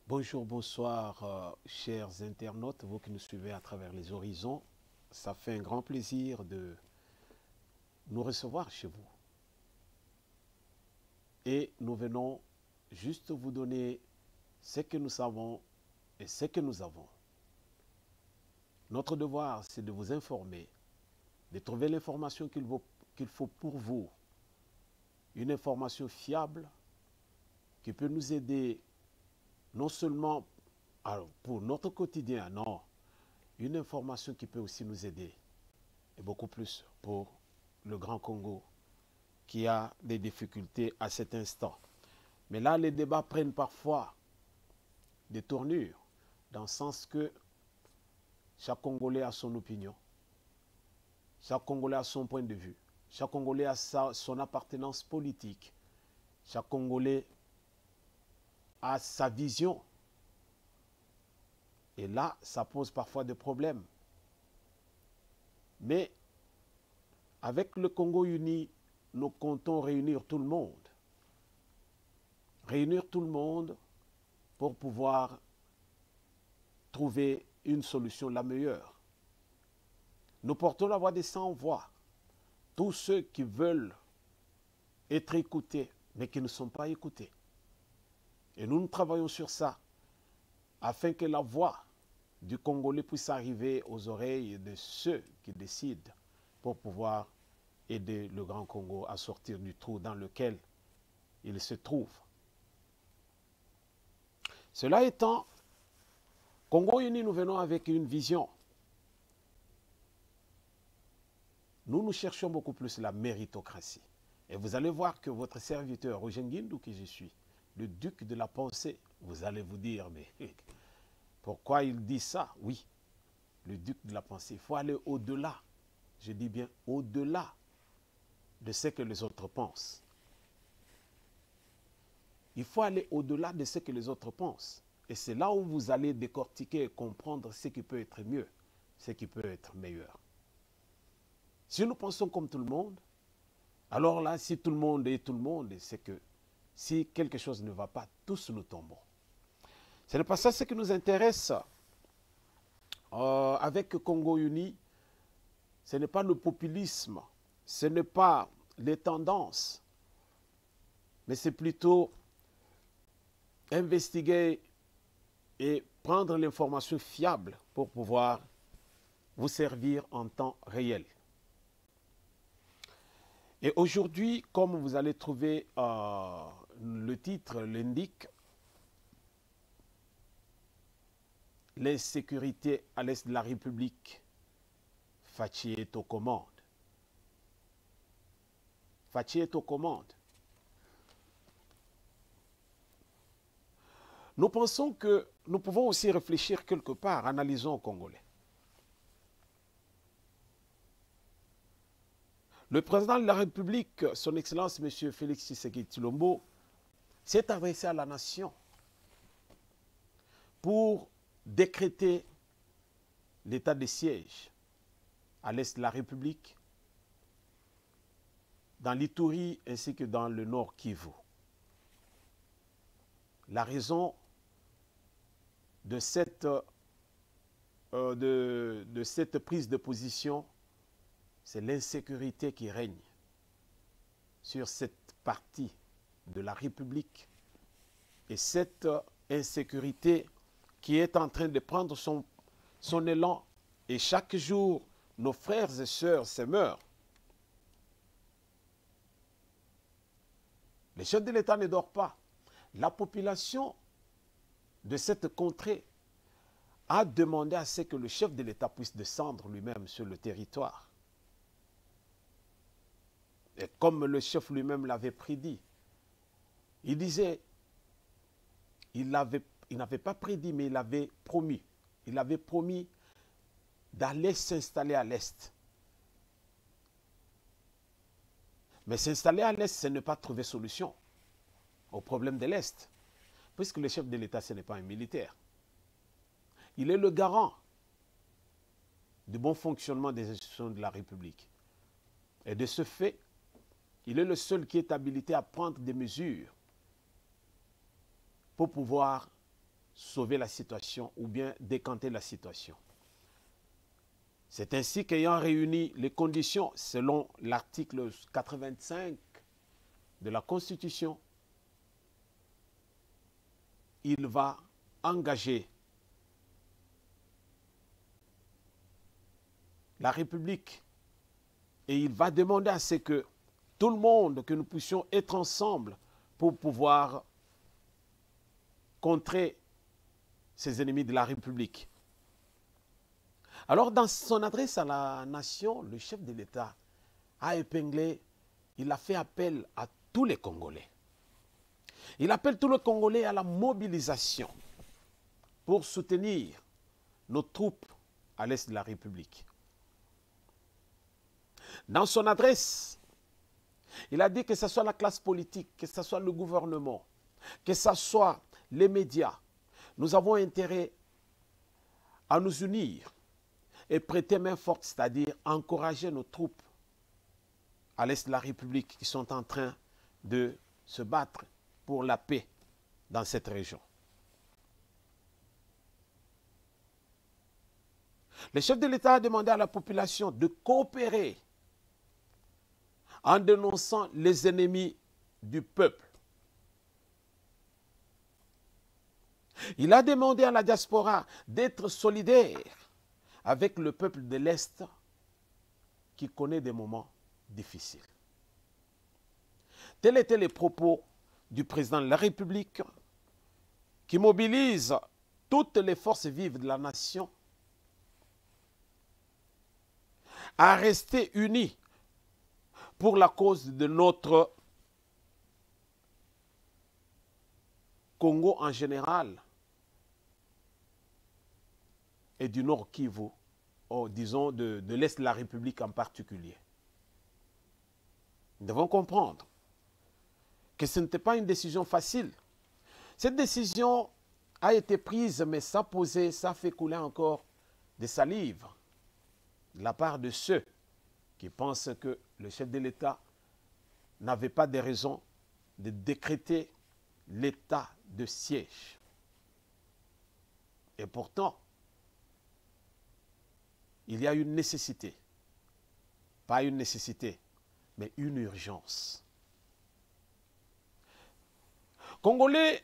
Bonjour, bonsoir, chers internautes, vous qui nous suivez à travers les horizons. Ça fait un grand plaisir de nous recevoir chez vous. Et nous venons juste vous donner ce que nous savons et ce que nous avons. Notre devoir, c'est de vous informer, de trouver l'information qu'il faut pour vous. Une information fiable qui peut nous aider non seulement pour notre quotidien, non, une information qui peut aussi nous aider, et beaucoup plus pour le Grand Congo, qui a des difficultés à cet instant. Mais là, les débats prennent parfois des tournures, dans le sens que chaque Congolais a son opinion, chaque Congolais a son point de vue, chaque Congolais a son appartenance politique, chaque Congolais a sa vision. Et là, ça pose parfois des problèmes. Mais avec le Congo uni, nous comptons réunir tout le monde. Réunir tout le monde pour pouvoir trouver une solution la meilleure. Nous portons la voix des sans-voix. Tous ceux qui veulent être écoutés, mais qui ne sont pas écoutés. Et nous travaillons sur ça, afin que la voix du Congolais puisse arriver aux oreilles de ceux qui décident pour pouvoir aider le Grand Congo à sortir du trou dans lequel il se trouve. Cela étant, Congo uni, nous venons avec une vision. Nous cherchons beaucoup plus la méritocratie. Et vous allez voir que votre serviteur, Roger Nguindou, qui je suis, le duc de la pensée, vous allez vous dire, mais pourquoi il dit ça? Oui, le duc de la pensée. Il faut aller au-delà, je dis bien au-delà de ce que les autres pensent. Il faut aller au-delà de ce que les autres pensent. Et c'est là où vous allez décortiquer et comprendre ce qui peut être mieux, ce qui peut être meilleur. Si nous pensons comme tout le monde, alors là, si tout le monde est tout le monde, c'est que si quelque chose ne va pas, tous nous tombons. Ce n'est pas ça ce qui nous intéresse avec Congo uni. Ce n'est pas le populisme, ce n'est pas les tendances, mais c'est plutôt investiguer et prendre l'information fiable pour pouvoir vous servir en temps réel. Et aujourd'hui, comme vous allez trouver le titre l'indique, l'insécurité à l'est de la République, Fachi est aux commandes. Fachi est aux commandes. Nous pensons que nous pouvons aussi réfléchir quelque part, analysons au Congolais. Le président de la République, son Excellence M. Félix Tshisekedi Tshilombo, s'est adressé à la nation pour décréter l'état de siège à l'est de la République, dans l'Ituri ainsi que dans le nord Kivu. La raison de cette prise de position, c'est l'insécurité qui règne sur cette partie de la République. Et cette insécurité qui est en train de prendre son élan. Et chaque jour, nos frères et sœurs se meurent. Le chef de l'État ne dort pas. La population de cette contrée a demandé à ce que le chef de l'État puisse descendre lui-même sur le territoire. Et comme le chef lui-même l'avait prédit, il disait, il n'avait pas prédit, mais il avait promis. Il avait promis d'aller s'installer à l'Est. Mais s'installer à l'Est, ce n'est pas trouver solution au problème de l'Est. Puisque le chef de l'État, ce n'est pas un militaire. Il est le garant du bon fonctionnement des institutions de la République. Et de ce fait, il est le seul qui est habilité à prendre des mesures pour pouvoir sauver la situation ou bien décanter la situation. C'est ainsi qu'ayant réuni les conditions selon l'article 85 de la Constitution, il va engager la République et il va demander à ce que tout le monde, que nous puissions être ensemble pour pouvoir contrer ces ennemis de la République. Alors, dans son adresse à la nation, le chef de l'État a épinglé, il a fait appel à tous les Congolais. Il appelle tous les Congolais à la mobilisation pour soutenir nos troupes à l'est de la République. Dans son adresse, il a dit que ce soit la classe politique, que ce soit le gouvernement, que ce soit les médias, nous avons intérêt à nous unir et prêter main forte, c'est-à-dire encourager nos troupes à l'est de la République qui sont en train de se battre pour la paix dans cette région. Le chef de l'État a demandé à la population de coopérer en dénonçant les ennemis du peuple. Il a demandé à la diaspora d'être solidaire avec le peuple de l'Est qui connaît des moments difficiles. Tels étaient les propos du président de la République qui mobilise toutes les forces vives de la nation à rester unis pour la cause de notre Congo en général et du Nord Kivu, ou disons de l'Est de la République en particulier. Nous devons comprendre que ce n'était pas une décision facile. Cette décision a été prise, mais ça fait couler encore des salives de la part de ceux qui pensent que le chef de l'État n'avait pas de raison de décréter l'état de siège. Et pourtant, il y a une nécessité, pas une nécessité, mais une urgence. Congolais,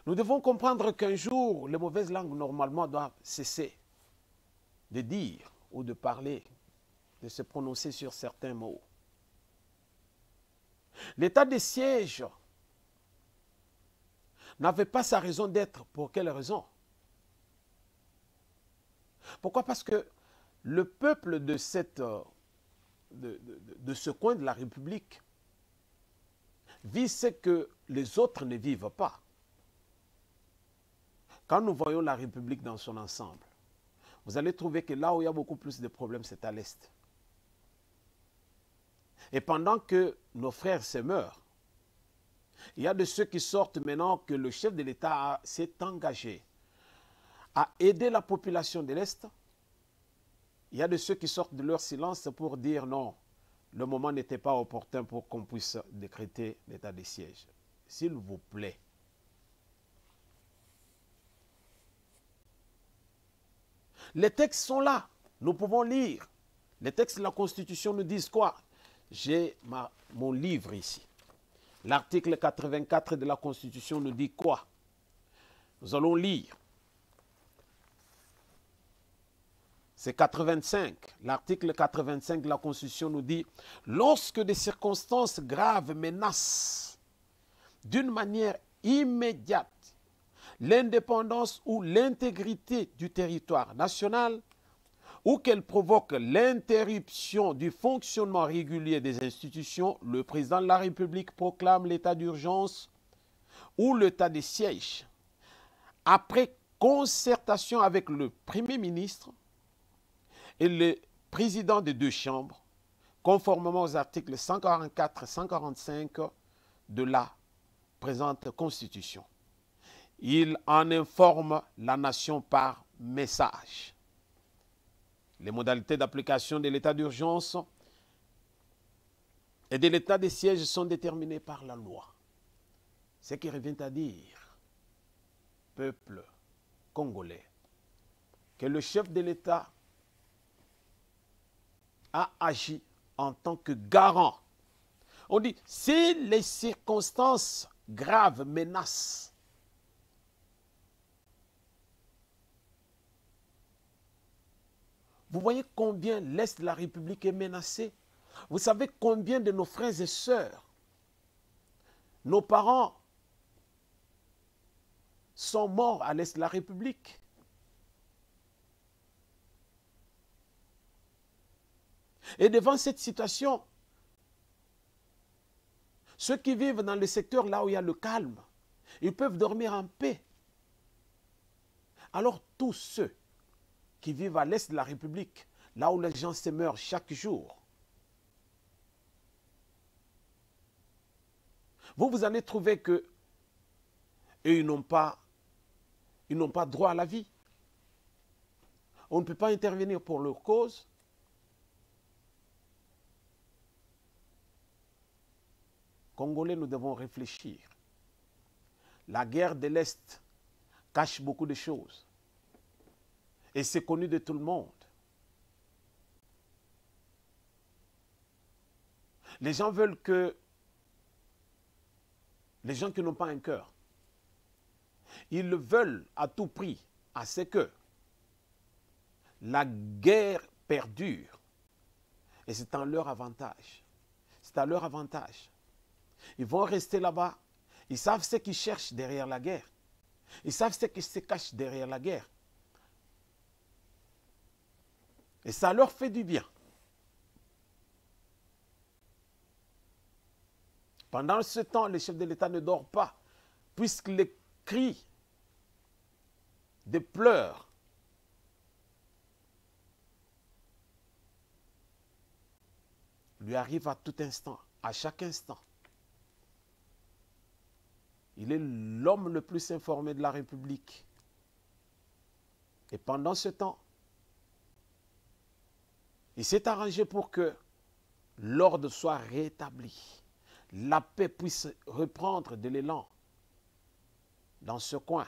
nous devons comprendre qu'un jour, les mauvaises langues normalement doivent cesser de dire ou de parler, de se prononcer sur certains mots. L'état de siège n'avait pas sa raison d'être. Pour quelle raison? Pourquoi? Parce que le peuple de ce coin de la République vit ce que les autres ne vivent pas. Quand nous voyons la République dans son ensemble, vous allez trouver que là où il y a beaucoup plus de problèmes, c'est à l'Est. Et pendant que nos frères se meurent, il y a de ceux qui sortent maintenant que le chef de l'État s'est engagé à aider la population de l'Est. Il y a de ceux qui sortent de leur silence pour dire non, le moment n'était pas opportun pour qu'on puisse décréter l'état de siège. S'il vous plaît. Les textes sont là, nous pouvons lire. Les textes de la Constitution nous disent quoi? J'ai mon livre ici. L'article 84 de la Constitution nous dit quoi? Nous allons lire. C'est 85. L'article 85 de la Constitution nous dit « Lorsque des circonstances graves menacent d'une manière immédiate l'indépendance ou l'intégrité du territoire national ou qu'elle provoque l'interruption du fonctionnement régulier des institutions, le président de la République proclame l'état d'urgence ou l'état de siège. Après concertation avec le Premier ministre et le président des deux chambres, conformément aux articles 144 et 145 de la présente Constitution. Il en informe la nation par message. Les modalités d'application de l'état d'urgence et de l'état de siège sont déterminées par la loi. Ce qui revient à dire, peuple congolais, que le chef de l'État a agi en tant que garant. On dit, si les circonstances graves menacent, vous voyez combien l'Est de la République est menacé? Vous savez combien de nos frères et sœurs, nos parents sont morts à l'Est de la République? Et devant cette situation, ceux qui vivent dans le secteur là où il y a le calme, ils peuvent dormir en paix. Alors tous ceux qui vivent à l'Est de la République, là où les gens se meurent chaque jour, vous allez trouver que ils n'ont pas droit à la vie. On ne peut pas intervenir pour leur cause. Congolais, nous devons réfléchir. La guerre de l'Est cache beaucoup de choses. Et c'est connu de tout le monde. Les gens veulent que les gens qui n'ont pas un cœur, ils le veulent à tout prix, à ce que la guerre perdure. Et c'est en leur avantage. C'est à leur avantage. Ils vont rester là-bas. Ils savent ce qu'ils cherchent derrière la guerre. Ils savent ce qui se cache derrière la guerre. Et ça leur fait du bien. Pendant ce temps, le chef de l'État ne dort pas, puisque les cris de pleurs lui arrivent à tout instant, à chaque instant. Il est l'homme le plus informé de la République. Et pendant ce temps, il s'est arrangé pour que l'ordre soit rétabli. La paix puisse reprendre de l'élan dans ce coin.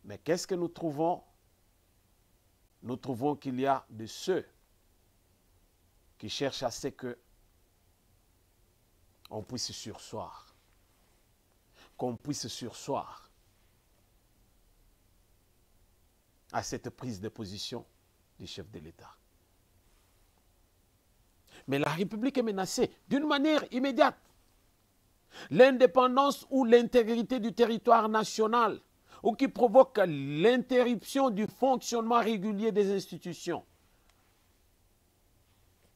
Mais qu'est-ce que nous trouvons? Nous trouvons qu'il y a de ceux qui cherchent à ce que on puisse surseoir. Qu'on puisse surseoir à cette prise de position du chef de l'État. Mais la République est menacée d'une manière immédiate. L'indépendance ou l'intégrité du territoire national, ou qui provoque l'interruption du fonctionnement régulier des institutions.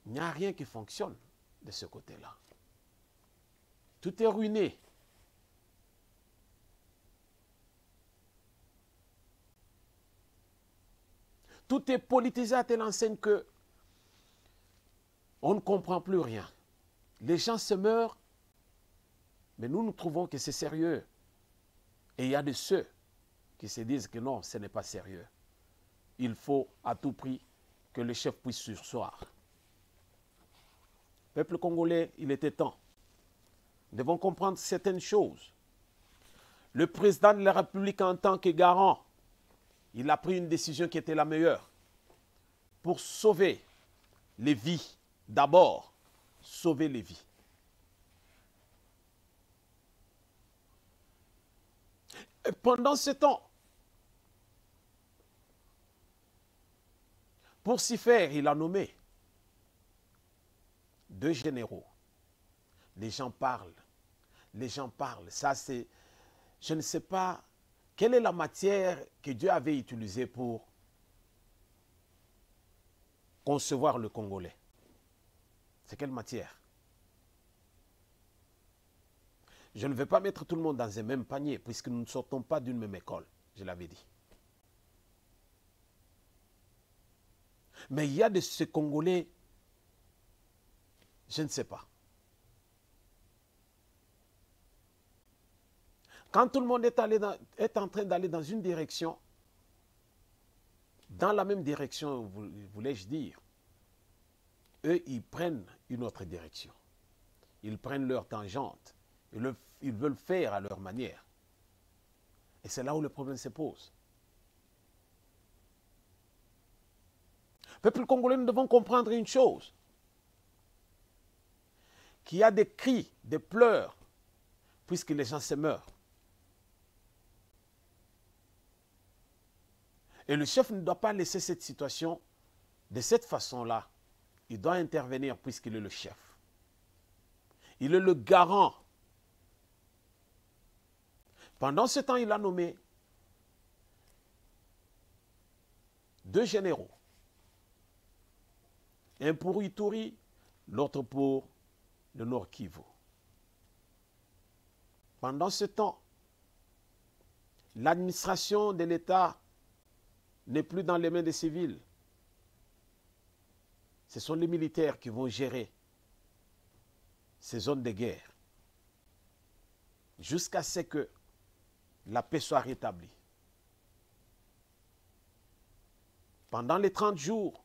Il n'y a rien qui fonctionne de ce côté-là. Tout est ruiné. Tout est politisé à telle enseigne que on ne comprend plus rien. Les gens se meurent, mais nous trouvons que c'est sérieux. Et il y a de ceux qui se disent que non, ce n'est pas sérieux. Il faut à tout prix que le chef puisse surseoir. Peuple congolais, il était temps. Nous devons comprendre certaines choses. Le président de la République, en tant que garant, il a pris une décision qui était la meilleure pour sauver les vies. D'abord, sauver les vies. Et pendant ce temps, pour s'y faire, il a nommé 2 généraux. Les gens parlent. Les gens parlent. Ça, c'est... Je ne sais pas quelle est la matière que Dieu avait utilisée pour concevoir le Congolais. C'est quelle matière? Je ne vais pas mettre tout le monde dans un même panier, puisque nous ne sortons pas d'une même école, je l'avais dit. Mais il y a de ces Congolais, je ne sais pas. Quand tout le monde est en train d'aller dans une direction, dans la même direction, voulais-je dire, eux, ils prennent une autre direction. Ils prennent leur tangente. Ils veulent faire à leur manière. Et c'est là où le problème se pose. Peuple congolais, nous devons comprendre une chose. Qu'il y a des cris, des pleurs, puisque les gens se meurent. Et le chef ne doit pas laisser cette situation de cette façon-là. Il doit intervenir puisqu'il est le chef. Il est le garant. Pendant ce temps, il a nommé 2 généraux. Un pour Ituri, l'autre pour le Nord Kivu. Pendant ce temps, l'administration de l'État n'est plus dans les mains des civils. Ce sont les militaires qui vont gérer ces zones de guerre jusqu'à ce que la paix soit rétablie. Pendant les 30 jours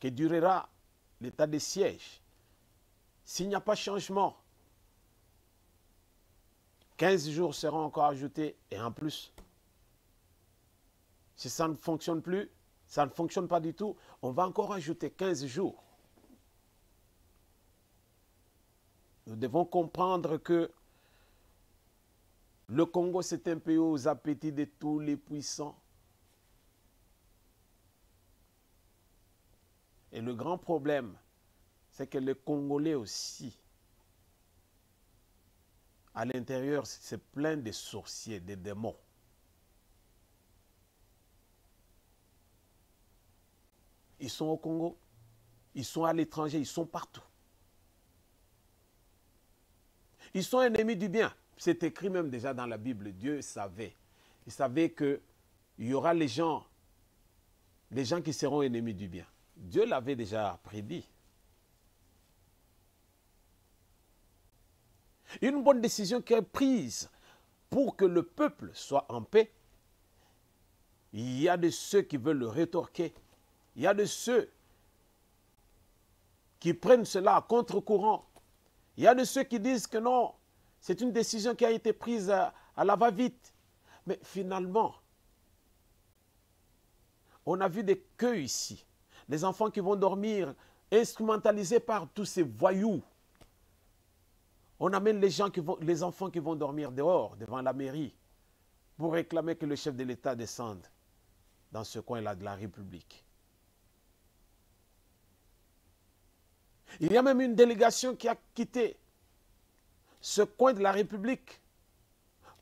que durera l'état de siège, s'il n'y a pas de changement, 15 jours seront encore ajoutés et en plus, si ça ne fonctionne plus, ça ne fonctionne pas du tout, on va encore ajouter 15 jours. Nous devons comprendre que le Congo, c'est un pays aux appétits de tous les puissants. Et le grand problème, c'est que les Congolais aussi, à l'intérieur, c'est plein de sorciers, de démons. Ils sont au Congo, ils sont à l'étranger, ils sont partout. Ils sont ennemis du bien. C'est écrit même déjà dans la Bible. Dieu savait. Il savait qu'il y aura les gens qui seront ennemis du bien. Dieu l'avait déjà prédit. Une bonne décision qui est prise pour que le peuple soit en paix. Il y a de ceux qui veulent le rétorquer. Il y a de ceux qui prennent cela à contre-courant. Il y a de ceux qui disent que non, c'est une décision qui a été prise à la va-vite. Mais finalement, on a vu des queues ici. Les enfants qui vont dormir instrumentalisés par tous ces voyous. On amène les enfants qui vont dormir dehors, devant la mairie, pour réclamer que le chef de l'État descende dans ce coin-là de la République. Il y a même une délégation qui a quitté ce coin de la République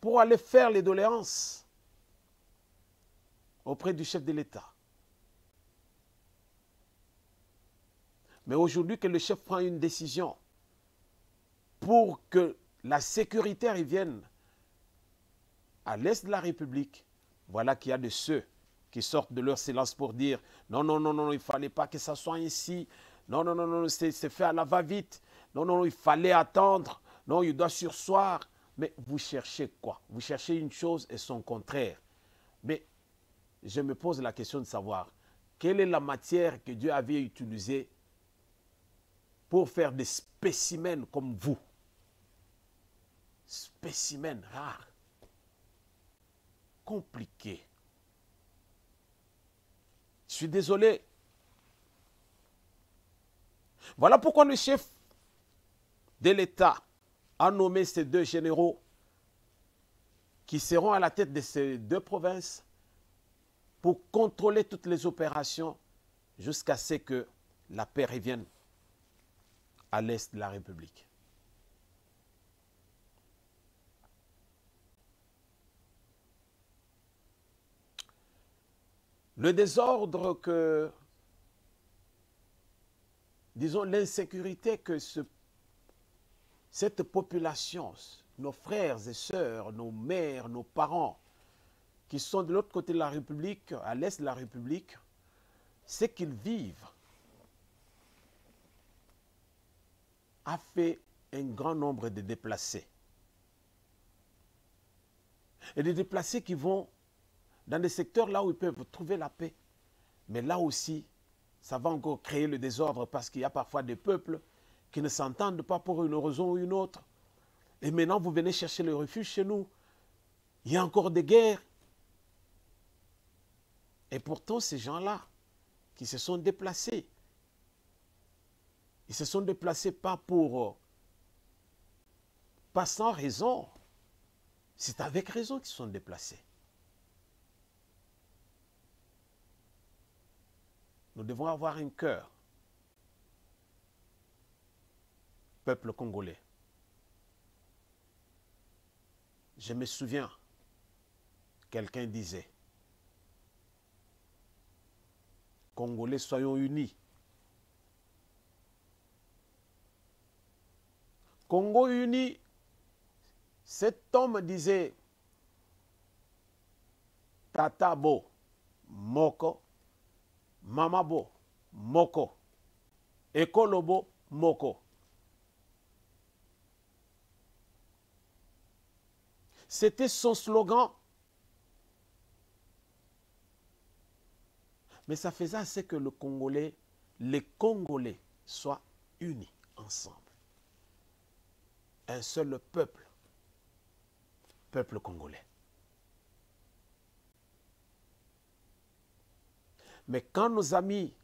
pour aller faire les doléances auprès du chef de l'État. Mais aujourd'hui que le chef prend une décision pour que la sécurité revienne à l'est de la République, voilà qu'il y a de ceux qui sortent de leur silence pour dire non, non, non, non, il ne fallait pas que ça soit ainsi. Non, non, non, non, c'est fait à la va-vite. Non, non, non, il fallait attendre. Non, il doit surseoir. Mais vous cherchez quoi? Vous cherchez une chose et son contraire. Mais je me pose la question de savoir quelle est la matière que Dieu avait utilisée pour faire des spécimens comme vous. Spécimens rares. Compliqués. Je suis désolé. Voilà pourquoi le chef de l'État a nommé ces 2 généraux qui seront à la tête de ces 2 provinces pour contrôler toutes les opérations jusqu'à ce que la paix revienne à l'est de la République. Le désordre que, disons, l'insécurité que cette population, nos frères et sœurs, nos mères, nos parents, qui sont de l'autre côté de la République, à l'est de la République, ce qu'ils vivent a fait un grand nombre de déplacés. Et des déplacés qui vont dans des secteurs là où ils peuvent trouver la paix. Mais là aussi, ça va encore créer le désordre parce qu'il y a parfois des peuples qui ne s'entendent pas pour une raison ou une autre. Et maintenant, vous venez chercher le refuge chez nous. Il y a encore des guerres. Et pourtant, ces gens-là qui se sont déplacés, ils se sont déplacés pas sans raison. C'est avec raison qu'ils se sont déplacés. Nous devons avoir un cœur, peuple congolais. Je me souviens, quelqu'un disait, Congolais, soyons unis. Congo uni, cet homme disait, Tata bo, moko, Mama bo, moko, Ekolo bo, moko. C'était son slogan. Mais ça faisait assez que les Congolais soient unis ensemble. Un seul peuple, peuple congolais. Mais quand nos amis,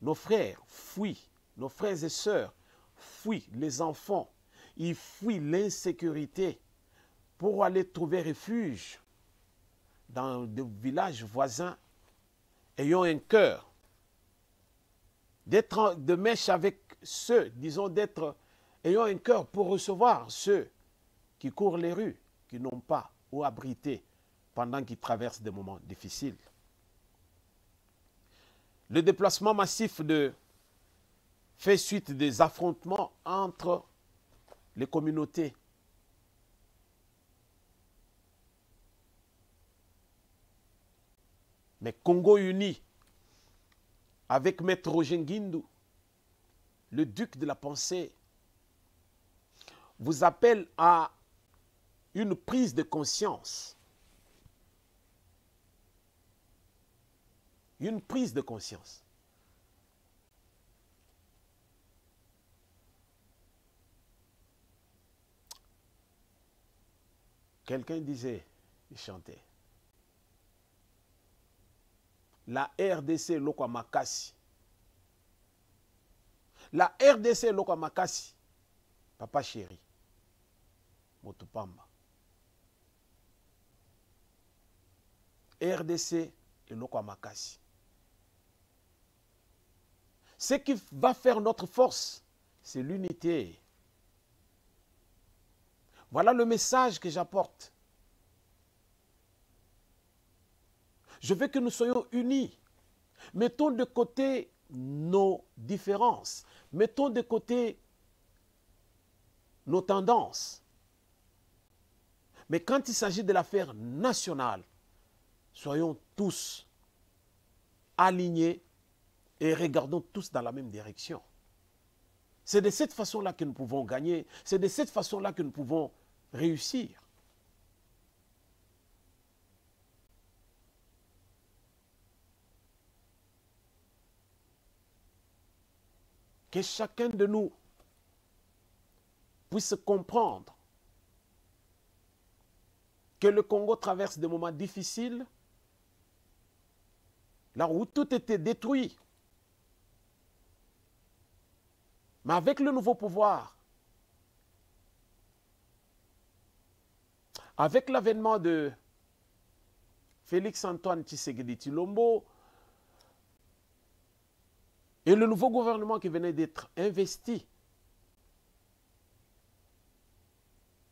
nos frères fuient, nos frères et sœurs fuient, les enfants, ils fuient l'insécurité pour aller trouver refuge dans des villages voisins, ayant un cœur, d'être de mèche avec ceux, disons, ayant un cœur pour recevoir ceux qui courent les rues, qui n'ont pas où abriter pendant qu'ils traversent des moments difficiles. Le déplacement massif fait suite des affrontements entre les communautés. Mais Congo uni, avec Maître Roger Nguindou, le duc de la pensée, vous appelle à une prise de conscience. Une prise de conscience. Quelqu'un disait, il chantait, la RDC Lokwa Makasi. La RDC Lokwa Makasi. Papa chéri. Motupamba. RDC et Lokwa Makasi. Ce qui va faire notre force, c'est l'unité. Voilà le message que j'apporte. Je veux que nous soyons unis. Mettons de côté nos différences. Mettons de côté nos tendances. Mais quand il s'agit de l'affaire nationale, soyons tous alignés et regardons tous dans la même direction. C'est de cette façon-là que nous pouvons gagner. C'est de cette façon-là que nous pouvons réussir. Que chacun de nous puisse comprendre que le Congo traverse des moments difficiles, là où tout était détruit. Mais avec le nouveau pouvoir, avec l'avènement de Félix-Antoine Tshisekedi Tshilombo et le nouveau gouvernement qui venait d'être investi,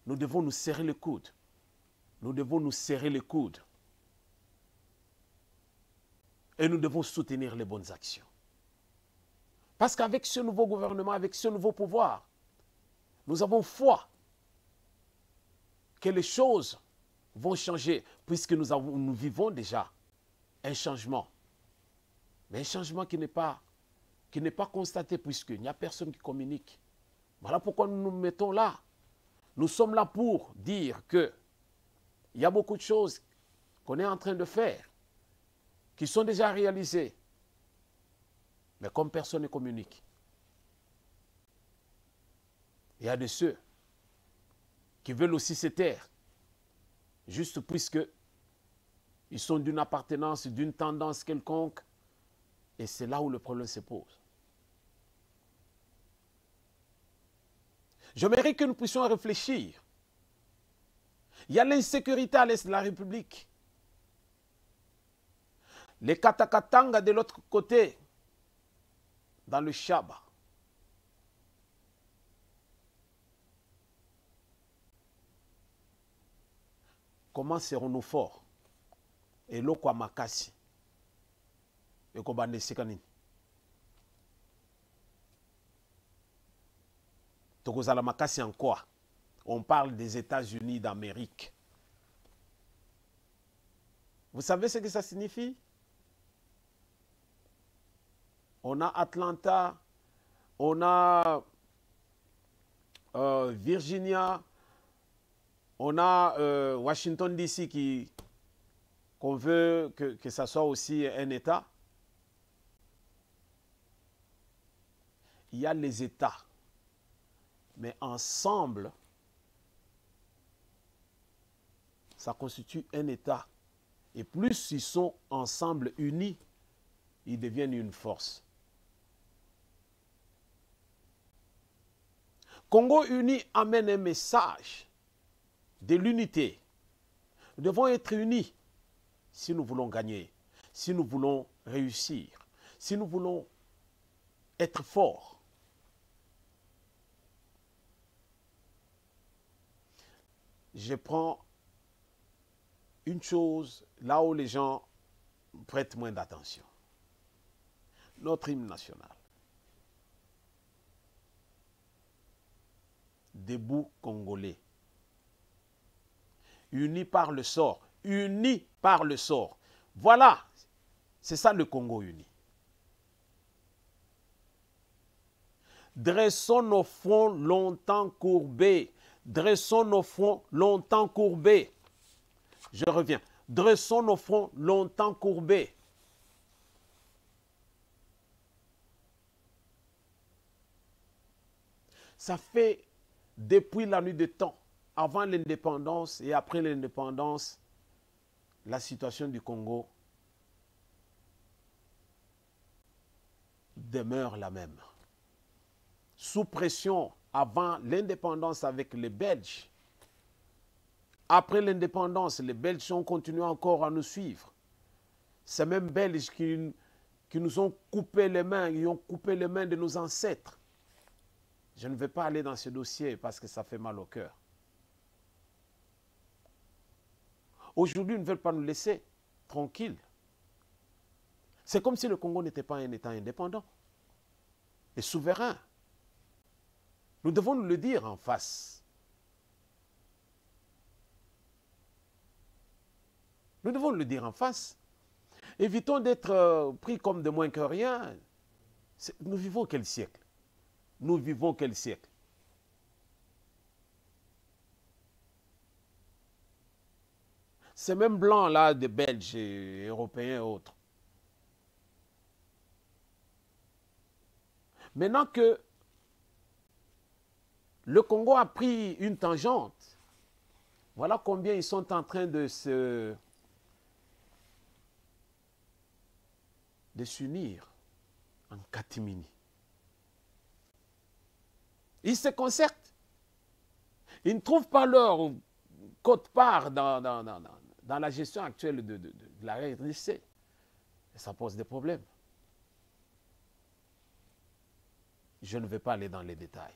nous devons nous serrer les coudes. Nous devons nous serrer les coudes. Et nous devons soutenir les bonnes actions. Parce qu'avec ce nouveau gouvernement, avec ce nouveau pouvoir, nous avons foi que les choses vont changer, puisque nous vivons déjà un changement. Mais un changement qui n'est pas constaté, puisqu'il n'y a personne qui communique. Voilà pourquoi nous nous mettons là. Nous sommes là pour dire qu'il y a beaucoup de choses qu'on est en train de faire, qui sont déjà réalisées. Mais comme personne ne communique, il y a de ceux qui veulent aussi se taire, juste puisque ils sont d'une appartenance, d'une tendance quelconque, et c'est là où le problème se pose. J'aimerais que nous puissions réfléchir. Il y a l'insécurité à l'est de la République. Les Katakatanga de l'autre côté, dans le Chaba. Comment serons-nous forts? Et l'eau makasi. Et kobande sekanini. Tokozala makasi en quoi? On parle des États-Unis d'Amérique. Vous savez ce que ça signifie? On a Atlanta, on a Virginia, on a Washington DC qu'on veut que ça soit aussi un État. Il y a les États, mais ensemble, ça constitue un État. Et plus ils sont ensemble unis, ils deviennent une force. Congo uni amène un message de l'unité. Nous devons être unis si nous voulons gagner, si nous voulons réussir, si nous voulons être forts. Je prends une chose là où les gens prêtent moins d'attention. Notre hymne national. Debout Congolais. Unis par le sort. Unis par le sort. Voilà. C'est ça le Congo uni. Dressons nos fronts longtemps courbés. Dressons nos fronts longtemps courbés. Je reviens. Dressons nos fronts longtemps courbés. Ça fait depuis la nuit des temps, avant l'indépendance et après l'indépendance, la situation du Congo demeure la même. Sous pression avant l'indépendance avec les Belges. Après l'indépendance, les Belges ont continué encore à nous suivre. Ces mêmes Belges qui nous ont coupé les mains, ils ont coupé les mains de nos ancêtres. Je ne vais pas aller dans ce dossier parce que ça fait mal au cœur. Aujourd'hui, ils ne veulent pas nous laisser tranquilles. C'est comme si le Congo n'était pas un État indépendant et souverain. Nous devons nous le dire en face. Nous devons le dire en face. Évitons d'être pris comme de moins que rien. Nous vivons quel siècle? Nous vivons quel siècle? Ces mêmes blancs-là, des Belges et Européens et autres. Maintenant que le Congo a pris une tangente, voilà combien ils sont en train de s'unir en catimini. Ils se concertent. Ils ne trouvent pas leur quote-part dans la gestion actuelle de la RDC. Et ça pose des problèmes. Je ne vais pas aller dans les détails.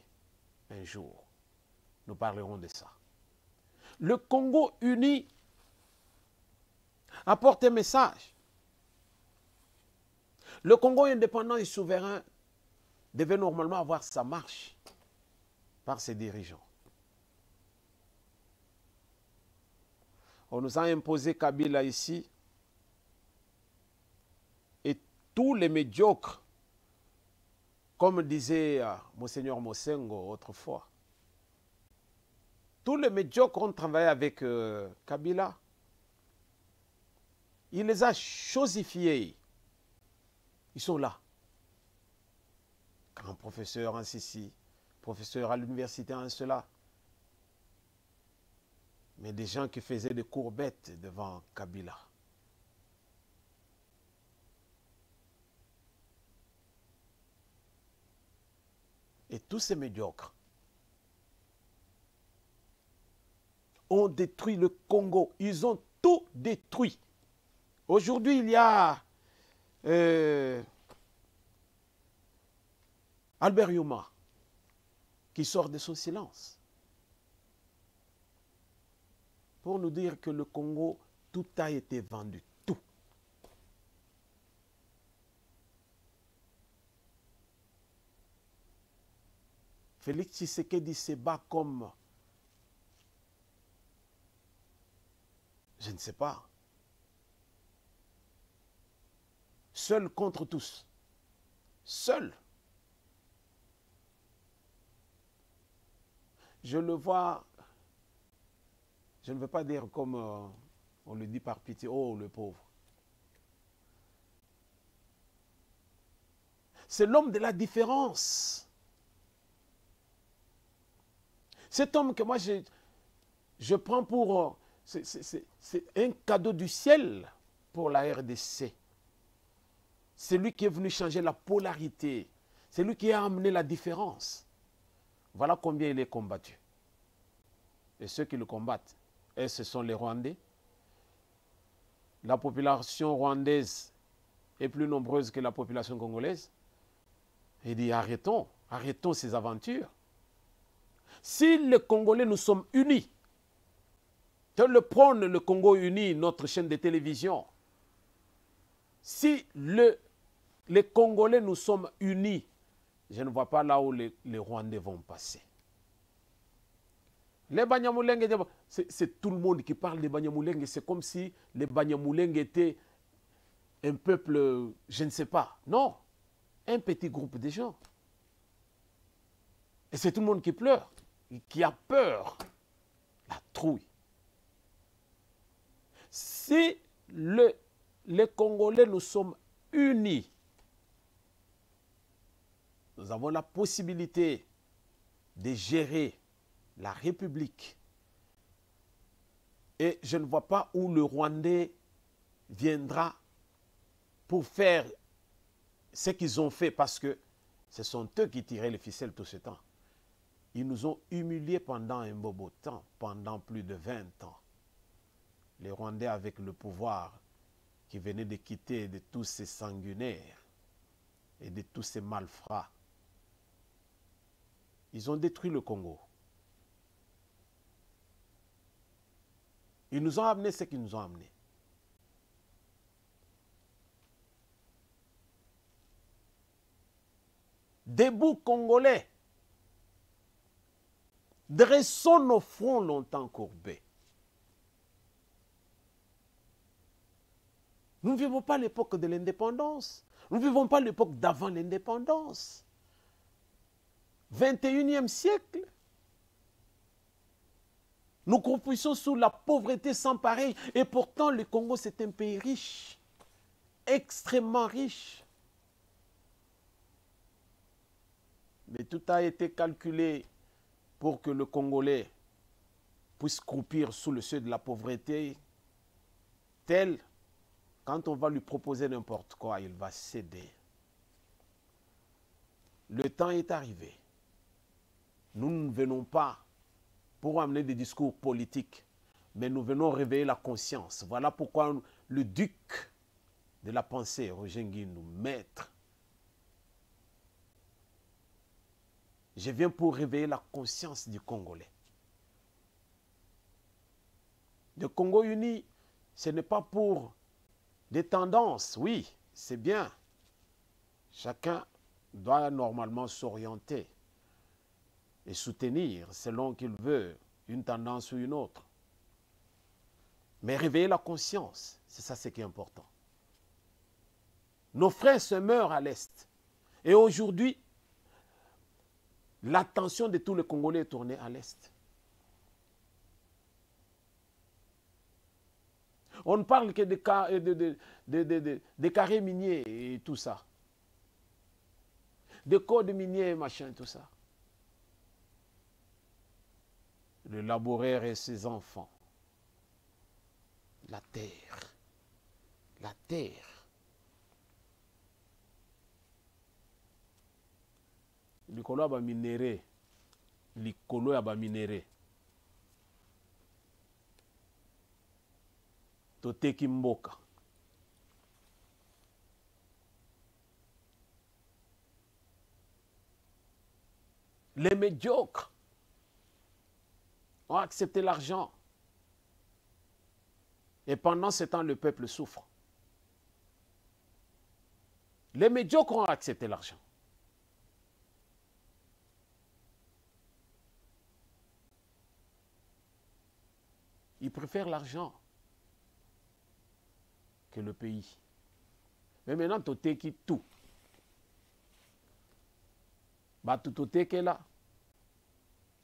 Un jour, nous parlerons de ça. Le Congo uni apporte un message. Le Congo indépendant et souverain devait normalement avoir sa marche par ses dirigeants. On nous a imposé Kabila ici et tous les médiocres, comme disait Monseigneur Mosengo autrefois, tous les médiocres ont travaillé avec Kabila. Il les a chosifiés. Ils sont là. Grand professeur en ceci, professeur à l'université en cela. mais des gens qui faisaient des courbettes devant Kabila. Et tous ces médiocres ont détruit le Congo. Ils ont tout détruit. Aujourd'hui, il y a Albert Yuma qui sort de son silence pour nous dire que le Congo, tout a été vendu. Tout. Félix Tshisekedi se bat comme, je ne sais pas, seul contre tous. Seul. Je le vois, je ne veux pas dire comme on le dit par pitié, oh le pauvre. C'est l'homme de la différence. Cet homme que moi je prends pour... c'est un cadeau du ciel pour la RDC. C'est lui qui est venu changer la polarité. C'est lui qui a amené la différence. Voilà combien il est combattu. Et ceux qui le combattent, et ce sont les Rwandais. La population rwandaise est plus nombreuse que la population congolaise. Il dit arrêtons, arrêtons ces aventures. Si les Congolais nous sommes unis, que le prône le Congo uni, notre chaîne de télévision, si les Congolais nous sommes unis, je ne vois pas là où les Rwandais vont passer. Les Banyamulenge, c'est tout le monde qui parle des Banyamulenge. C'est comme si les Banyamulenge étaient un peuple, je ne sais pas. Non, un petit groupe de gens. Et c'est tout le monde qui pleure, qui a peur, la trouille. Si les Congolais nous sommes unis, nous avons la possibilité de gérer la République. Et je ne vois pas où le Rwandais viendra pour faire ce qu'ils ont fait, parce que ce sont eux qui tiraient les ficelles tout ce temps. Ils nous ont humiliés pendant un beau temps, pendant plus de 20 ans. Les Rwandais avec le pouvoir qui venait de quitter de tous ces sanguinaires et de tous ces malfrats. Ils ont détruit le Congo. Ils nous ont amené ce qu'ils nous ont amené. Debout Congolais, dressons nos fronts longtemps courbés. Nous ne vivons pas l'époque de l'indépendance. Nous ne vivons pas l'époque d'avant l'indépendance. 21e siècle. Nous croupissons sous la pauvreté sans pareil. Et pourtant, le Congo, c'est un pays riche. Extrêmement riche. Mais tout a été calculé pour que le Congolais puisse croupir sous le seuil de la pauvreté. Tel, quand on va lui proposer n'importe quoi, il va céder. Le temps est arrivé. Nous ne venons pas pour amener des discours politiques, mais nous venons réveiller la conscience. Voilà pourquoi le duc de la pensée, Roger Nguindou, maître, je viens pour réveiller la conscience du Congolais. Le Congo uni, ce n'est pas pour des tendances, oui, c'est bien. Chacun doit normalement s'orienter et soutenir selon qu'il veut une tendance ou une autre. Mais réveiller la conscience, c'est ça ce qui est important. Nos frères se meurent à l'Est. Et aujourd'hui, l'attention de tous les Congolais est tournée à l'Est. On ne parle que des carrés miniers et tout ça. Des codes miniers et machin, tout ça. Le laboureur et ses enfants La terre. La terre. Likolo ya ba minéré. Likolo ya ba minéré. Toteki mboka. Les médiocres ont accepté l'argent. Et pendant ce temps, le peuple souffre. Les médiocres ont accepté l'argent. Ils préfèrent l'argent que le pays. Mais maintenant, tu t'es tout. Bah, tu t'es là.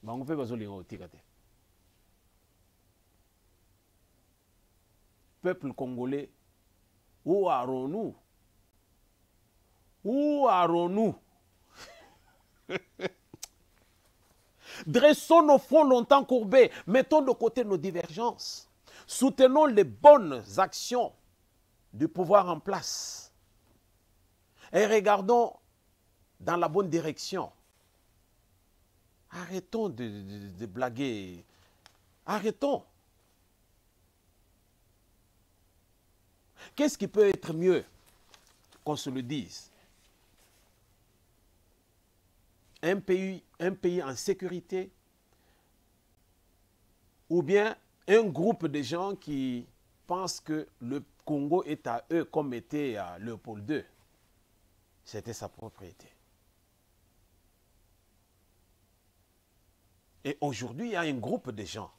Bah, on fait besoin de peuple congolais, où allons-nous? Où allons-nous? Dressons nos fronts longtemps courbés, mettons de côté nos divergences, soutenons les bonnes actions du pouvoir en place et regardons dans la bonne direction. Arrêtons de blaguer. Arrêtons. Qu'est-ce qui peut être mieux qu'on se le dise? Un pays en sécurité ou bien un groupe de gens qui pensent que le Congo est à eux comme était à Léopold II. C'était sa propriété. Et aujourd'hui, il y a un groupe de gens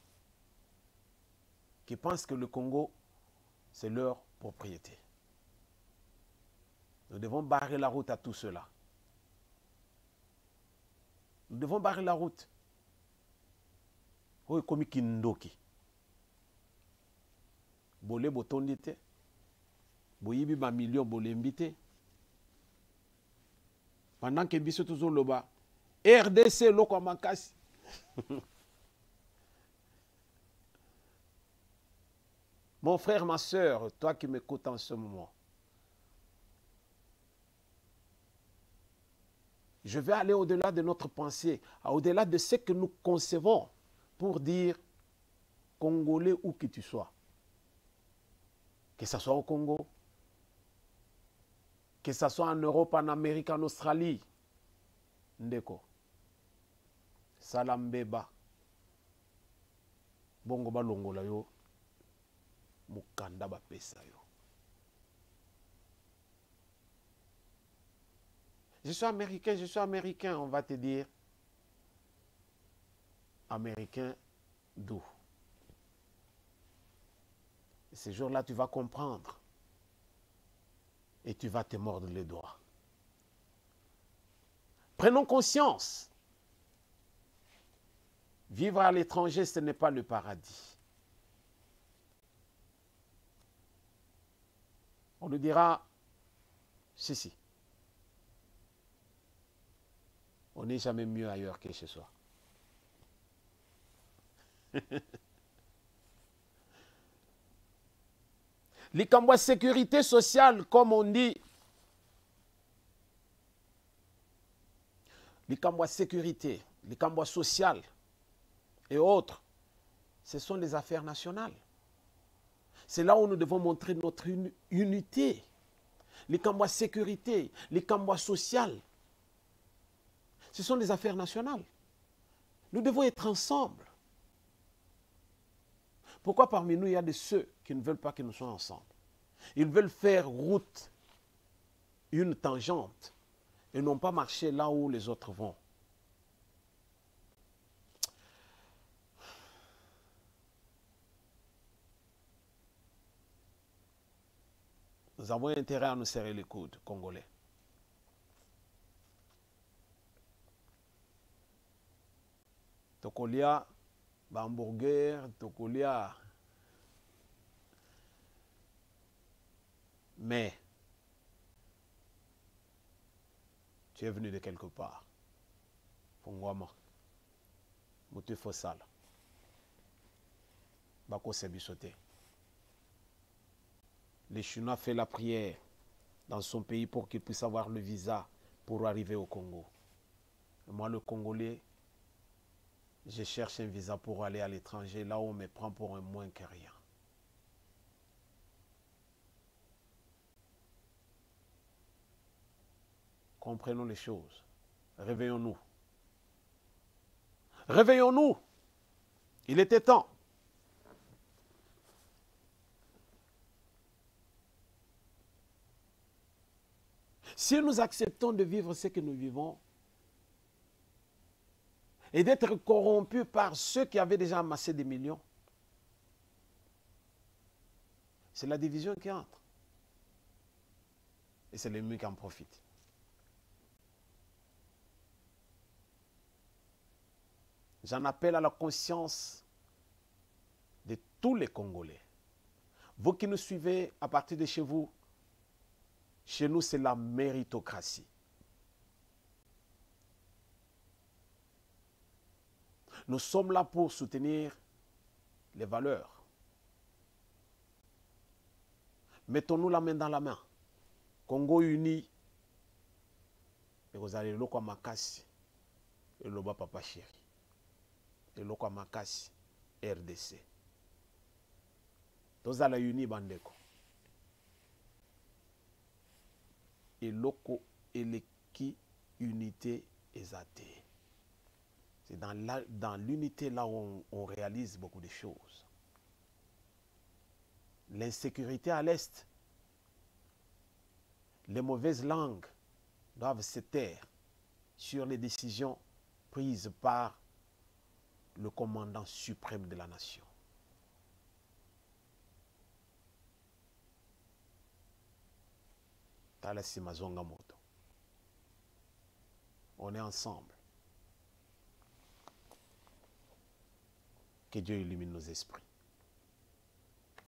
qui pensent que le Congo, c'est leur propriété. Nous devons barrer la route à tout cela. Nous devons barrer la route. Oh, comme Kindoki. Bolé botondite. Boyibi ba million bolembite. Pendant que biso toujours loba. RDC loko makasi. Mon frère, ma soeur, toi qui m'écoutes en ce moment, je vais aller au-delà de notre pensée, au-delà de ce que nous concevons pour dire Congolais où que tu sois. Que ce soit au Congo, que ce soit en Europe, en Amérique, en Australie. Ndeko. Salambeba. Bongo balongola yo. Mukanda ba pesa yo. Je suis américain, on va te dire. Américain d'où? Ce jour-là, tu vas comprendre. Et tu vas te mordre les doigts. Prenons conscience. Vivre à l'étranger, ce n'est pas le paradis. On nous dira ceci. On n'est jamais mieux ailleurs que chez soi. Les cambois sécurité sociale, comme on dit, les cambois sécurité, les cambois sociales et autres, ce sont des affaires nationales. C'est là où nous devons montrer notre unité. Les cambois sécurité, les cambois sociales, ce sont des affaires nationales. Nous devons être ensemble. Pourquoi parmi nous, il y a de ceux qui ne veulent pas que nous soyons ensemble? Ils veulent faire route, une tangente, et non pas marcher là où les autres vont. Nous avons intérêt à nous serrer les coudes, Congolais. Tokolia, hamburger, tokolia. Mais, tu es venu de quelque part. Pongwama. Mutu Fossal. Bako Sebisote. Les Chinois font la prière dans son pays pour qu'ils puissent avoir le visa pour arriver au Congo. Et moi, le Congolais, je cherche un visa pour aller à l'étranger, là où on me prend pour un moins que rien. Comprenons les choses. Réveillons-nous. Réveillons-nous. Il était temps. Si nous acceptons de vivre ce que nous vivons et d'être corrompus par ceux qui avaient déjà amassé des millions, c'est la division qui entre. Et c'est l'ennemi qui en profite. J'en appelle à la conscience de tous les Congolais. Vous qui nous suivez à partir de chez vous, chez nous, c'est la méritocratie. Nous sommes là pour soutenir les valeurs. Mettons-nous la main dans la main. Congo uni. Et vous allez le makasi. Et le papa chéri. Et le makasi. RDC. Tous à la uni bandeko. Et loko eleki unité exatée. C'est dans l'unité là où on réalise beaucoup de choses. L'insécurité à l'Est, les mauvaises langues doivent se taire sur les décisions prises par le commandant suprême de la nation. Talasi Mazonga Moto. On est ensemble. Que Dieu illumine nos esprits.